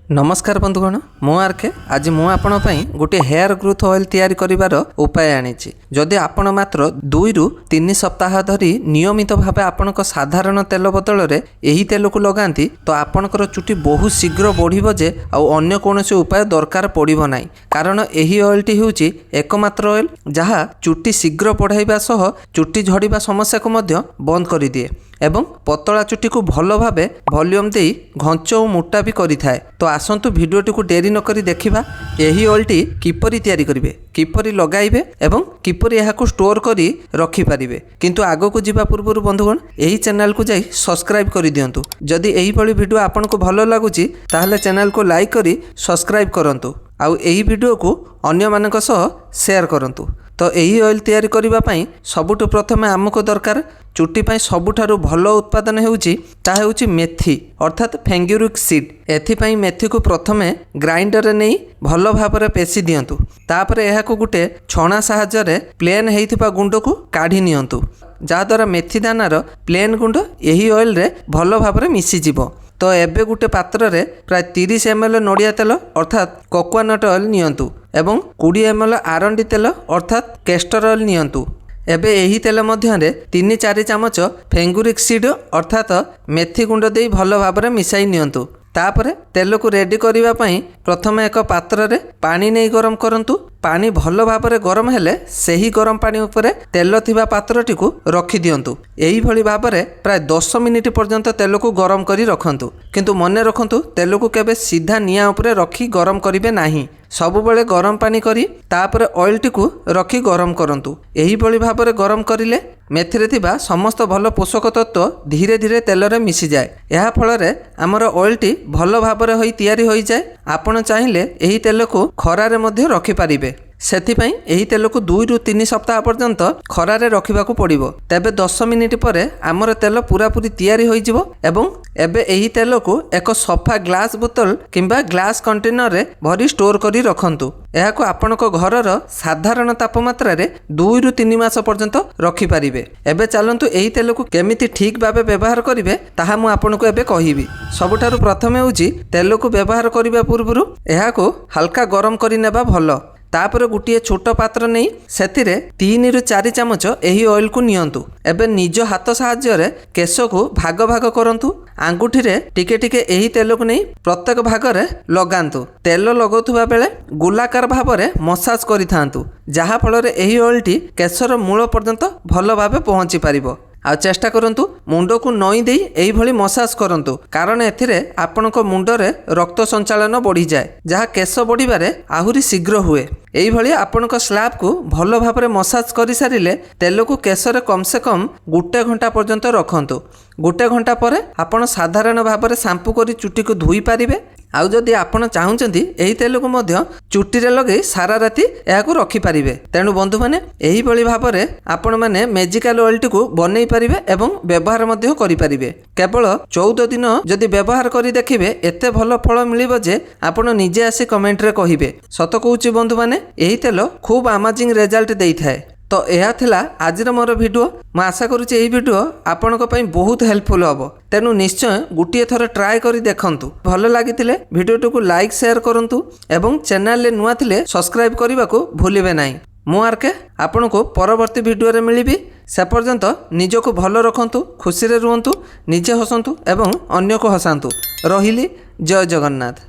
नमस्कार बंधुगण मु आरके आज मु आपण गोटे हेयर ग्रोथ ऑयल तैयारी करिवार उपाय आनिछि। जदि आपण मात्र 2 रु 3 सप्ताह धरी नियमित भावे आपणक साधारण तेल बदल रे एही तेल को लगांती तो आपणकर चुटी बहुत शीघ्र बढ़िबो जे आ अन्य कोनोसी उपाय दरकार पड़िबो नाही। कारण एही ऑयल टी होउछि एकमात्र ऑयल जहा चुटी शीघ्र बढ़ाइबा सह चुटी झड़िबा समस्या को मध्य बंद करि दिए एवं पतला चुटी को भल भावे वॉल्यूम दे घंच और मोटा भी करि थाए। तो आसंतु भिडियोटी को डेरी न करी देखिबा एही ऑयलटी किपरि तैयारी करिवे, किपरि लगाइबे एवं किपरि एहाको स्टोर करी रखि पारिबे। किंतु आगो को जिबा पूर्व बंधुगण एही चैनल को जाई सब्सक्राइब करि दियंतु। जदि एही भली भिडियो आपनको भलो लागुची ताहले चैनल को लाइक करी सब्सक्राइब करंतु आउ एही भिडियो को अन्य मानक सह शेयर करंतु। तो यही ऑयल तैयारी करबा पई सबुठु प्रथमे आमको दरकार चुटी पाई सबुठारु भलो उत्पादन हेउची मेथी अर्थात फेंगुरिक सीड। एथिपाई मेथी को प्रथमे ग्राइंडर नहीं भलो भाबरे पेसी दियंतु। तापरे एहाको गुटे छणा सहायता रे प्लेन हेइथिबा गुंड को काढी नियंतु, जाद्वारा मेथी दानार प्लेन गुंड यही ऑयल रे भलो भाबरे मिसी जिवो। तो एबे गुटे पात्र रे प्राय 30 ml नड़िया तेल अर्थात कोकोनट ऑयल नियंतु एवं 20 ml आरंडी तेल अर्थात कैस्टर ऑयल नियंतु। एबे एही तेल मध्य 3-4 चामच फेंगुरिक सीड अर्थात मेथी गुंड दे भलो भाबरे मिसाई नियंतु। तापरे तेल को रेडी करिवा पई प्रथमे एक पात्र रे पानी नहीं गरम करंतु। पानी भलो भाबरे गरम हेले सेही गरम पानी उपरे तेल थिबा पात्रटी को रखि दियंतु। एही भली भाबरे प्राय 10 मिनिट पर्यंत तेल को गरम करी रखंतु। किंतु मने रखंतु तेल को केबे सीधा निया उपरे रखी गरम करिवे नाही। सबु बेले गरम पानी करी तापरे ऑयल टी को रखी गरम करंतु। एही भली भाबरे गरम करिले मेथी थिबा समस्त भलो पोषक तत्व धीरे धीरे तेल रे मिसी जाए। एहा फल रे हमर ऑयल टी भलो भाबरे होई तैयारी होई जाए। आपण चाहिले एही तेल को खरा रे मध्ये रखि पारिबे। सेथिपाई एही तेल को 2 रु 3 सप्ताह पर्यंत खरारे रखिबाकू पड़िबो। तेबे 10 मिनिट परे आमर तेल पूरा पूरी तैयारी होई जिवो एवं एबे एही तेल को एक सफा ग्लास बोतल किंबा ग्लास कंटेनर रे भरी स्टोर करी रखंतु। एहाको आपणको घरर साधारण तापमात्रा रे 2 रु 3 मास पर्यंत रखि पारिबे। एबे चलंतु एही तेल को केमिति ठीक भाबे व्यवहार करिवे ताहा मु आपणको एबे कहिबी। सबुठारु प्रथमे होउची तेल को व्यवहार करिबा पूर्वरु एहाको हल्का गरम करि नेबा भलो। तापर गुटिए छोट पात्र नहीं सेतिरे 3 रु 4 चामच एही ऑयल को नियंतु। एबे निज हाथ साहाय्य रे केश को भाग भाग करंतु। आंगुठी रे टिके टिके एही तेल को नहीं प्रत्येक भाग रे लगांतु। तेल लगौथुबा बेले गोलाकार भाव रे मसाज करिथांतु, जहा फल रे एही ऑयल टी केशर मूल पर्यंत भलो भाबे पहुंची पारिबो। आ चेष्टा करंतु मुंड को नई देई एही भली मसाज करंतु, कारण एथिरे आपणको मुंड रे रक्त संचालन बढ़ी जाए, जहा केश बढ़िबारे आहुरी शीघ्र हुए। एही भली आपणको स्लैब को भलो भाबरे मसाज करि सारिले तेल को केश रे कम से कम 1 घंटा पर्यंत रखंतु। 1 घंटा परे आपण साधारण भाबरे शैम्पू करी चुटी को धोई पारिबे। आउ जदि आपण चाहुचंती एही तेल को मध्य चुटी रे लगे सारा राती एहाको रखि पारिबे। तेणु बंधु माने एही भली भाबरे आपण माने मैजिकल ऑयल टी को बनै पारिबे एवं व्यवहार मध्य करि पारिबे। केवल 14 दिन जदि व्यवहार करि देखिबे एते भलो फल मिलिबो जे आपण निजे आसी कमेंट रे कहिबे। सत कहूची बंधु माने एही तेल खूब अमेजिंग रिजल्ट देई थाए। तो यह थिला आजिर मोर वीडियो। मैं आशा करुच्ची यही वीडियो आपनक पई बहुत हेल्पफुल हम। तेणु निश्चय गोटे थर ट्राए करी देखंतु। भल लागितिले वीडियो को लाइक शेयर करंतु एवं चैनल ले नुआ थिले सब्सक्राइब करने को भूलिबे नाही। मु आरके आपनको परवर्ती वीडियो रे मिलिबी। से पर्यंत निजको भल रखंतु, खुशी रे रुहंतु, निजे हसंतु एवं अन्य को हसांतु। रहिली। जय जगन्नाथ।